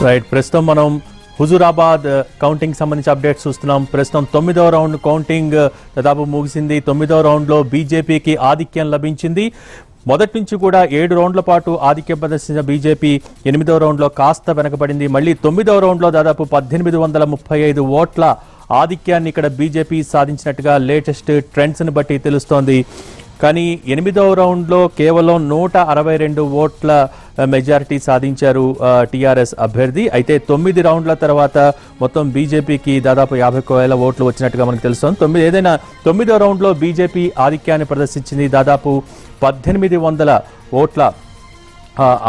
Right, ప్రస్తుతం మనం Huzurabad counting సంబంధించి అప్డేట్స్ చూస్తున్నాం. ప్రస్తుతం 9వ రౌండ్ కౌంటింగ్ దాదాపు ముగిసింది. 9వ రౌండ్లో బీజేపీకి ఆధిక్యం లభించింది. మొదటి నుంచి కూడా 7 రౌండ్ల పాటు ఆధిక్యం ప్రదర్శించిన బీజేపీ 8వ రౌండ్లో కాస్త వెనకబడింది. మళ్ళీ 9వ రౌండ్లో దాదాపు 1835 ఓట్ల ఆధిక్యాన్ని ఇక్కడ బీజేపీ సాధించినట్టుగా లేటెస్ట్ ట్రెండ్స్ని బట్టి తెలుస్తోంది. కానీ 8వ రౌండ్లో కేవలం 162 ఓట్ల మెజారిటీ సాధించారు టీఆర్ఎస్ అభ్యర్థి. అయితే 9 రౌండ్ల తర్వాత మొత్తం బీజేపీకి దాదాపు 51,000 ఓట్లు వచ్చినట్టుగా మనకు తెలుస్తోంది. ఏదైనా 9వ రౌండ్లో బీజేపీ ఆధిక్యాన్ని ప్రదర్శించింది. దాదాపు 1800 ఓట్ల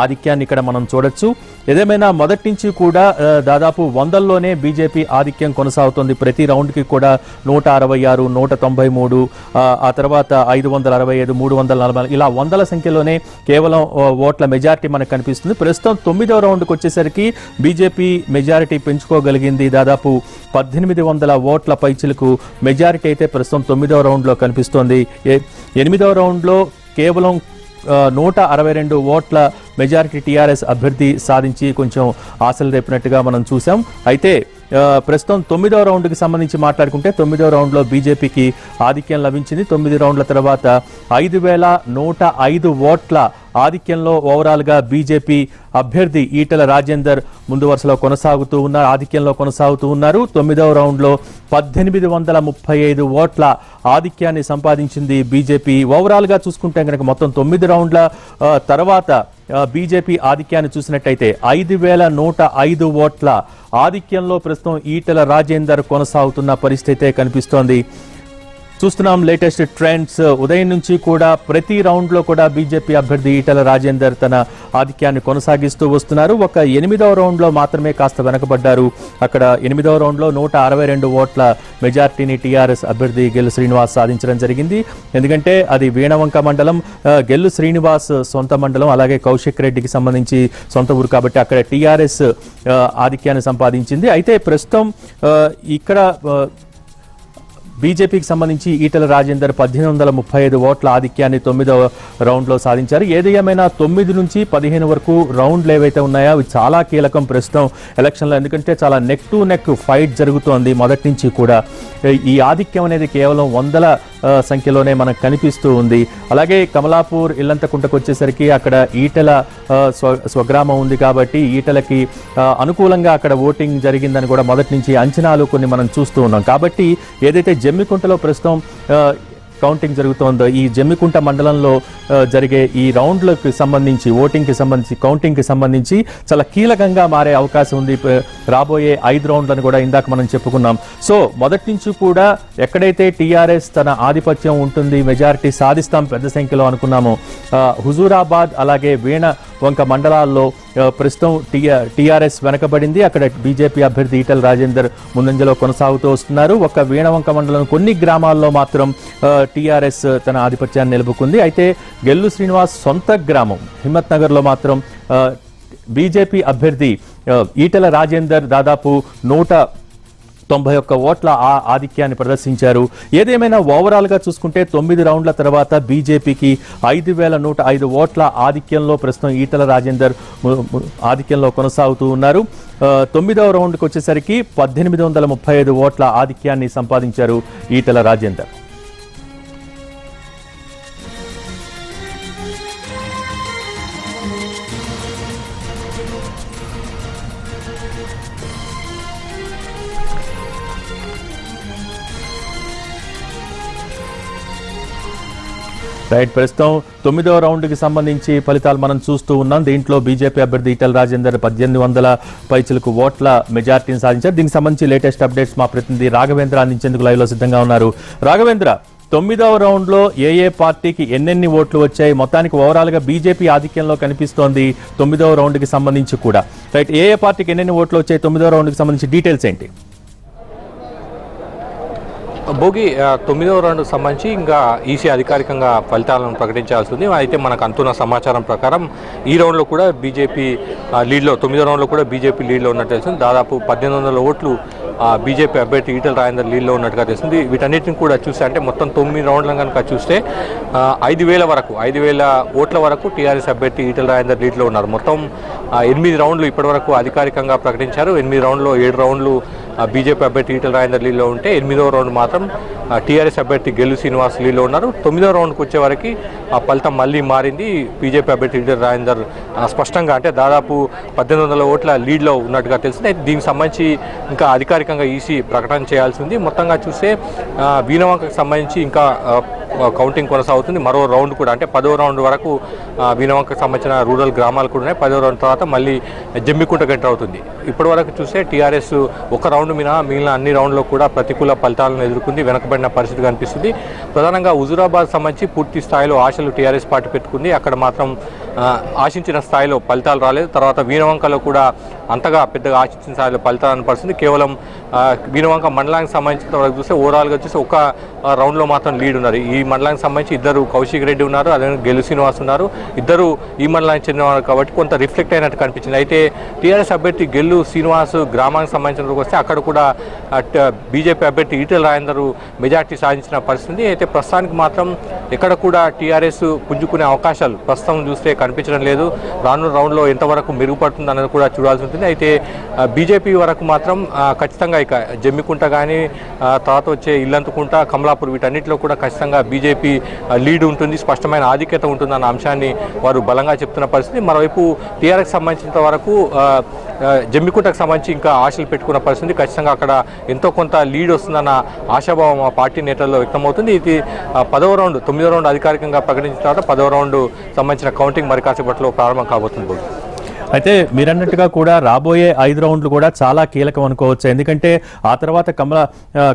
ఆధిక్యాన్ని ఇక్కడ మనం చూడొచ్చు. ఏదేమైనా మొదటి నుంచి కూడా దాదాపు 100లోనే బీజేపీ ఆధిక్యం కొనసాగుతోంది. ప్రతి రౌండ్కి కూడా 166, 193, ఆ తర్వాత 565, 340 ఇలా 100ల సంఖ్యలోనే కేవలం ఓట్ల మెజారిటీ మనకు కనిపిస్తుంది. ప్రస్తుతం 9వ రౌండ్కి వచ్చేసరికి బీజేపీ మెజారిటీ పెంచుకోగలిగింది. దాదాపు 1800 ఓట్ల పైచిలకు మెజారిటీ అయితే ప్రస్తుతం 9వ రౌండ్లో కనిపిస్తోంది. 8వ రౌండ్లో కేవలం 162 ఓట్ల మెజారిటీ టీఆర్ఎస్ అభ్యర్థి సాధించి కొంచెం ఆశలు రేపినట్టుగా మనం చూసాం. అయితే ప్రస్తుతం 9వ రౌండ్కి సంబంధించి మాట్లాడుకుంటే 9వ రౌండ్లో బీజేపీకి ఆధిక్యం లభించింది. 9 రౌండ్ల తర్వాత 5105 ఓట్ల ఆధిక్యంలో ఓవరాల్గా బీజేపీ అభ్యర్థి ఈటెల రాజేందర్ ముందు వరుసలో ఆధిక్యంలో కొనసాగుతూ ఉన్నారు. 9వ రౌండ్లో 1835 ఓట్ల ఆధిక్యాన్ని సంపాదించింది బీజేపీ. ఓవరాల్గా చూసుకుంటే కనుక మొత్తం 9 రౌండ్ల తర్వాత బీజేపీ ఆధిక్యాన్ని చూసినట్టయితే 5105 ఓట్ల ఆధిక్యంలో ప్రస్తుతం ఈటెల రాజేందర్ కొనసాగుతున్న పరిస్థితే కనిపిస్తోంది. చూస్తున్నాం లేటెస్ట్ ట్రెండ్స్. ఉదయం నుంచి కూడా ప్రతి రౌండ్లో కూడా బీజేపీ అభ్యర్థి ఈటెల రాజేందర్ తన ఆధిక్యాన్ని కొనసాగిస్తూ వస్తున్నారు. ఒక 8వ రౌండ్లో మాత్రమే కాస్త వెనకబడ్డారు. అక్కడ 8వ రౌండ్లో 162 ఓట్ల మెజార్టీని టీఆర్ఎస్ అభ్యర్థి గెల్లు శ్రీనివాస్ సాధించడం జరిగింది. ఎందుకంటే అది వీణవంక మండలం, గెల్లు శ్రీనివాస్ సొంత మండలం, అలాగే కౌశిక్ రెడ్డికి సంబంధించి సొంత ఊరు కాబట్టి అక్కడ టీఆర్ఎస్ ఆధిక్యాన్ని సంపాదించింది. అయితే ప్రస్తుతం ఇక్కడ బీజేపీకి సంబంధించి ఈటెల రాజేందర్ 1835 ఓట్ల ఆధిక్యాన్ని 9వ రౌండ్లో సాధించారు. ఏదేమైనా 9 నుంచి 15 వరకు రౌండ్లు ఏవైతే ఉన్నాయో అవి చాలా కీలకం ప్రస్తుతం ఎలక్షన్లో. ఎందుకంటే చాలా నెక్ టు నెక్ ఫైట్ జరుగుతోంది మొదటి నుంచి కూడా. ఈ ఆధిక్యం అనేది కేవలం 100ల సంఖ్యలోనే మనకు కనిపిస్తూ ఉంది. అలాగే కమలాపూర్ ఇల్లంతకుంటకు వచ్చేసరికి అక్కడ ఈటెల స్వగ్రామం ఉంది కాబట్టి ఈటెలకి అనుకూలంగా అక్కడ ఓటింగ్ జరిగిందని కూడా మొదటి నుంచి అంచనాలు కొన్ని మనం చూస్తూ ఉన్నాం. కాబట్టి ఏదైతే జమ్మికుంటలో ప్రస్తుతం కౌంటింగ్ జరుగుతోందో ఈ జమ్మికుంట మండలంలో జరిగే ఈ రౌండ్లకు సంబంధించి ఓటింగ్కి సంబంధించి కౌంటింగ్కి సంబంధించి చాలా కీలకంగా మారే అవకాశం ఉంది. రాబోయే 5 రౌండ్లను కూడా ఇందాక మనం చెప్పుకున్నాం. సో మొదటి నుంచి కూడా ఎక్కడైతే టీఆర్ఎస్ తన ఆధిపత్యం ఉంటుంది, మెజారిటీ సాధిస్తాం పెద్ద సంఖ్యలో అనుకున్నామో, హుజూరాబాద్ అలాగే వీణవంక మండలాల్లో ప్రస్తుతం టీఆర్ఎస్ వెనకబడింది. అక్కడ బీజేపీ అభ్యర్థి ఈటెల రాజేందర్ ముందంజలో కొనసాగుతూ వస్తున్నారు. ఒక వీణవంక మండలం కొన్ని గ్రామాల్లో మాత్రం టీఆర్ఎస్ తన ఆధిపత్యాన్ని నిలుపుకుంది. అయితే గెల్లు శ్రీనివాస్ సొంత గ్రామం హిమ్మత్ నగర్లో మాత్రం బీజేపీ అభ్యర్థి ఈటెల రాజేందర్ దాదాపు 191 ఓట్ల ఆధిక్యాన్ని ప్రదర్శించారు. ఏదేమైనా ఓవరాల్గా చూసుకుంటే 9 రౌండ్ల తర్వాత బీజేపీకి 5105 ఓట్ల ఆధిక్యంలో ప్రస్తుతం ఈటెల రాజేందర్ ఆధిక్యంలో కొనసాగుతూ ఉన్నారు. 9వ రౌండ్కి వచ్చేసరికి 1835 ఓట్ల ఆధిక్యాన్ని సంపాదించారు ఈటెల రాజేందర్. రైట్, ప్రస్తుతం 9వ రౌండ్కి సంబంధించి ఫలితాలు మనం చూస్తూ ఉన్నాం. దీంట్లో బీజేపీ అభ్యర్థి ఈటెల రాజేందర్ 1800 పైచిలకు ఓట్ల మెజార్టీని సాధించారు. దీనికి సంబంధించి లేటెస్ట్ అప్డేట్స్ మా ప్రతినిధి రాఘవేంద్ర అందించేందుకు లైవ్లో సిద్ధంగా ఉన్నారు. రాఘవేంద్ర, 9వ రౌండ్లో ఏ పార్టీకి ఎన్నెన్ని ఓట్లు వచ్చాయి? మొత్తానికి ఓవరాల్గా బీజేపీ ఆధిక్యంలో కనిపిస్తోంది 9వ రౌండ్కి సంబంధించి కూడా. రైట్, ఏ పార్టీకి ఎన్నెన్ని ఓట్లు వచ్చాయి 9వ రౌండ్కి సంబంధించి డీటెయిల్స్ ఏంటి? భోగి 9వ రౌండ్కి సంబంధించి ఇంకా ఈసీ అధికారికంగా ఫలితాలను ప్రకటించాల్సి ఉంది. అయితే మనకు అందుతున్న సమాచారం ప్రకారం ఈ రౌండ్లో కూడా బీజేపీ లీడ్లో, 9వ రౌండ్లో కూడా బీజేపీ లీడ్లో ఉన్నట్టు తెలిసింది. దాదాపు 1800 ఓట్లు బీజేపీ అభ్యర్థి ఈటెల రాజేందర్ లీడ్లో ఉన్నట్టుగా తెలుస్తుంది. వీటన్నిటిని కూడా చూస్తే అంటే మొత్తం 9 రౌండ్లను కనుక చూస్తే 5,000 ఓట్ల వరకు టీఆర్ఎస్ అభ్యర్థి ఈటెల రాజేందర్ లీడ్లో ఉన్నారు. మొత్తం 8 రౌండ్లు ఇప్పటివరకు అధికారికంగా ప్రకటించారు. 8 రౌండ్లో 7 రౌండ్లు బీజేపీ అభ్యర్థి ఈటెల రాజేందర్ లీడ్లో ఉంటే 8వ రౌండ్ మాత్రం టీఆర్ఎస్ అభ్యర్థి గెల్లు శ్రీనివాస్ లీడ్లో ఉన్నారు. 9వ రౌండ్కి వచ్చేవరకు ఆ ఫలితం మళ్ళీ మారింది. బీజేపీ అభ్యర్థి ఈటెల రాజేందర్ స్పష్టంగా అంటే దాదాపు 1,800 ఓట్ల లీడ్లో ఉన్నట్టుగా తెలిసింది. దీనికి సంబంధించి ఇంకా అధికారికంగా ఈసీ ప్రకటన చేయాల్సి ఉంది. మొత్తంగా చూస్తే వీణవంకకు సంబంధించి ఇంకా కౌంటింగ్ కొనసాగుతుంది. మరో రౌండ్ కూడా అంటే 10వ రౌండ్ వరకు వీణవంకకు సంబంధించిన రూరల్ గ్రామాలు కూడా ఉన్నాయి. 10వ రౌండ్ తర్వాత మళ్ళీ జమ్మికుంటకు ఎంటర్ అవుతుంది. ఇప్పటి వరకు చూస్తే టీఆర్ఎస్ ఒక రౌండ్ మిగిలిన అన్ని రౌండ్లో కూడా ప్రతికూల ఫలితాలను ఎదుర్కొంది, వెనకబడిన పరిస్థితి కనిపిస్తుంది. ప్రధానంగా హుజూరాబాద్ సంబంధించి పూర్తి స్థాయిలో ఆశలు టీఆర్ఎస్ పార్టీ పెట్టుకుంది. అక్కడ మాత్రం ఆశించిన స్థాయిలో ఫలితాలు రాలేదు. తర్వాత వీణవంకలో కూడా అంతగా పెద్దగా ఆశించిన స్థాయిలో ఫలితాలను పరిస్థితి. కేవలం వీణవంక మండలానికి సంబంధించిన వరకు చూస్తే ఓవరాల్గా చూస్తే ఒక రౌండ్లో మాత్రం లీడ్ ఉన్నారు. ఈ మండలానికి సంబంధించి ఇద్దరు కౌశిక్ రెడ్డి ఉన్నారు, అదే గెలు శ్రీనివాస్ ఉన్నారు. ఇద్దరు ఈ మండలానికి చెందినవారు కాబట్టి కొంత రిఫ్లెక్ట్ అయినట్టు కనిపించింది. అయితే టీఆర్ఎస్ అభ్యర్థి గెల్లు శ్రీనివాస్ గ్రామానికి సంబంధించిన వస్తే అక్కడ కూడా బీజేపీ అభ్యర్థి ఈటెల రాజేందర్ మెజార్టీ సాధించిన పరిస్థితి. అయితే ప్రస్తుతానికి మాత్రం ఎక్కడ కూడా టీఆర్ఎస్ పుంజుకునే అవకాశాలు ప్రస్తుతం చూస్తే కనిపించడం లేదు. రానున్న రౌండ్లో ఎంతవరకు మెరుగుపడుతుంది అన్నది కూడా చూడాల్సి ఉంటుంది. అయితే బీజేపీ వరకు మాత్రం ఖచ్చితంగా ఇక జమ్మికుంట కానీ తర్వాత వచ్చే ఇల్లంతుకుంట, కమలాపూర్ వీటన్నిటిలో కూడా ఖచ్చితంగా బీజేపీ లీడ్ ఉంటుంది, స్పష్టమైన ఆధిక్యత ఉంటుందన్న అంశాన్ని వారు బలంగా చెప్తున్న పరిస్థితి. మరోవైపు టీఆర్ఎస్ సంబంధించినంత వరకు జమ్మికుంటకు సంబంధించి ఇంకా ఆశలు పెట్టుకున్న పరిస్థితి. ఖచ్చితంగా అక్కడ ఎంతో కొంత లీడ్ వస్తుందన్న ఆశాభావం ఆ పార్టీ నేతల్లో వ్యక్తమవుతుంది. ఇది 10వ రౌండ్ 9వ రౌండ్ అధికారికంగా ప్రకటించిన తర్వాత 10వ రౌండ్ సంబంధించిన కౌంటింగ్ మరి కాసేపట్లో ప్రారంభం కాబోతుంది. అయితే మీరన్నట్టుగా కూడా రాబోయే 5 రౌండ్లు కూడా చాలా కీలకం అనుకోవచ్చు. ఎందుకంటే ఆ తర్వాత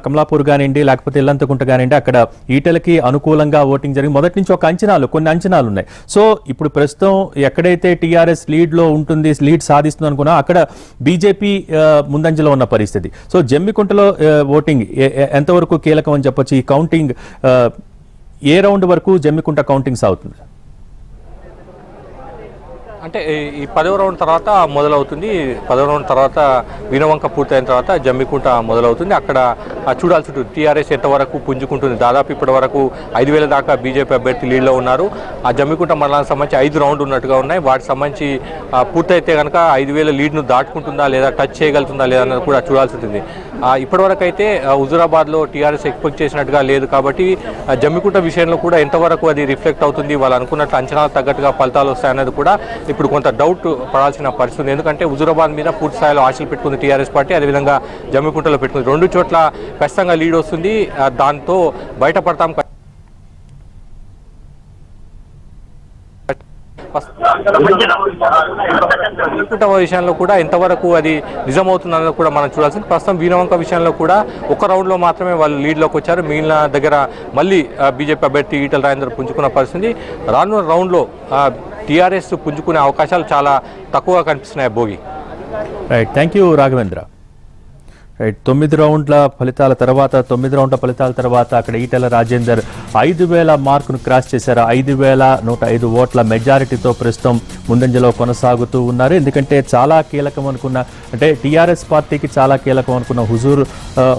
కమలాపూర్ కానివ్వండి, లేకపోతే ఇల్లంతకుంట కానివ్వండి, అక్కడ ఈటెలకి అనుకూలంగా ఓటింగ్ జరిగి మొదటి నుంచి కొన్ని అంచనాలు ఉన్నాయి. సో ఇప్పుడు ప్రస్తుతం ఎక్కడైతే టీఆర్ఎస్ లీడ్లో ఉంటుంది, లీడ్ సాధిస్తుంది అనుకున్నా అక్కడ బీజేపీ ముందంజలో ఉన్న పరిస్థితి. సో జమ్మికుంటలో ఓటింగ్ ఎంతవరకు కీలకం అని చెప్పొచ్చు. ఈ కౌంటింగ్ ఏ రౌండ్ వరకు జమ్మికుంట కౌంటింగ్ సాగుతుంది? అంటే ఈ 10వ రౌండ్ తర్వాత మొదలవుతుంది. 10వ రౌండ్ తర్వాత వీణవంక పూర్తయిన తర్వాత జమ్మికుంట మొదలవుతుంది. అక్కడ చూడాల్సి ఉంటుంది టీఆర్ఎస్ ఎంతవరకు పుంజుకుంటుంది. దాదాపు ఇప్పటి వరకు 5,000 దాకా బీజేపీ అభ్యర్థి లీడ్లో ఉన్నారు. ఆ జమ్మికుంట మండలానికి సంబంధించి 5 రౌండ్లు ఉన్నట్టుగా ఉన్నాయి. వాటికి సంబంధించి పూర్తయితే కనుక 5,000 లీడ్ను దాటుకుంటుందా లేదా, టచ్ చేయగలుగుతుందా లేదా అన్నది కూడా చూడాల్సి ఉంటుంది. ఇప్పటివరకు అయితే హుజూరాబాద్లో టీఆర్ఎస్ ఎక్స్పెక్ట్ చేసినట్టుగా లేదు కాబట్టి జమ్మికుంట విషయంలో కూడా ఎంతవరకు అది రిఫ్లెక్ట్ అవుతుంది, వాళ్ళు అనుకున్నట్లు అంచనాలు తగ్గట్టుగా ఫలితాలు వస్తాయన్నది కూడా ఇప్పుడు కొంత డౌట్ పడాల్సిన పరిస్థితి. ఎందుకంటే హుజూరాబాద్ మీద పూర్తి స్థాయిలో ఆశలు పెట్టుకుంది టీఆర్ఎస్ పార్టీ, అదేవిధంగా జమ్మికుంటలో పెట్టుకుంది. 2 చోట్ల ఖచ్చితంగా లీడ్ వస్తుంది. దాంతో బయటపడతాం. విషయంలో కూడా ఎంతవరకు అది నిజమవుతుందన్నది కూడా మనం చూడాల్సింది. ప్రస్తుతం వీణవంక విషయంలో కూడా ఒక రౌండ్లో మాత్రమే వాళ్ళు లీడ్లోకి వచ్చారు. మిగిలిన దగ్గర మళ్ళీ బీజేపీ అభ్యర్థి ఈటెల రాజేందర్ పుంజుకున్న పరిస్థితి. రానున్న రౌండ్లో టీఆర్ఎస్ పుంజుకునే అవకాశాలు చాలా తక్కువగా కనిపిస్తున్నాయి. Bhogi right, thank you Raghavendra. Right, 9 రౌండ్ల ఫలితాల తర్వాత అక్కడ ఈటెల రాజేందర్ 5,000 మార్కును క్రాస్ చేశారు. 5,105 ఓట్ల మెజారిటీతో ప్రస్తుతం ముందంజలో కొనసాగుతూ ఉన్నారు. ఎందుకంటే చాలా కీలకం అనుకున్న, అంటే టీఆర్ఎస్ పార్టీకి చాలా కీలకం అనుకున్న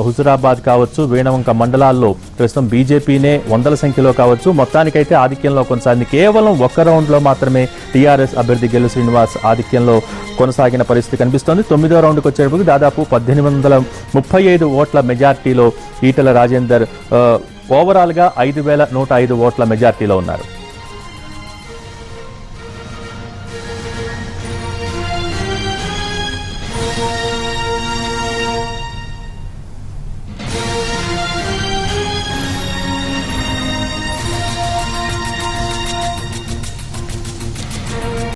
హుజూరాబాద్ కావచ్చు, వీణవంక మండలాల్లో ప్రస్తుతం బీజేపీనే వందల సంఖ్యలో కావచ్చు మొత్తానికైతే ఆధిక్యంలో కొనసాగింది. కేవలం ఒక్క రౌండ్లో మాత్రమే టీఆర్ఎస్ అభ్యర్థి గెలు శ్రీనివాస్ ఆధిక్యంలో కొనసాగిన పరిస్థితి కనిపిస్తోంది. 9వ రౌండ్కి వచ్చేటప్పుడు దాదాపు 1,835 ఓట్ల మెజార్టీలో ఈటెల రాజేందర్ ఓవరాల్గా 5,105 ఓట్ల మెజార్టీలో ఉన్నారు.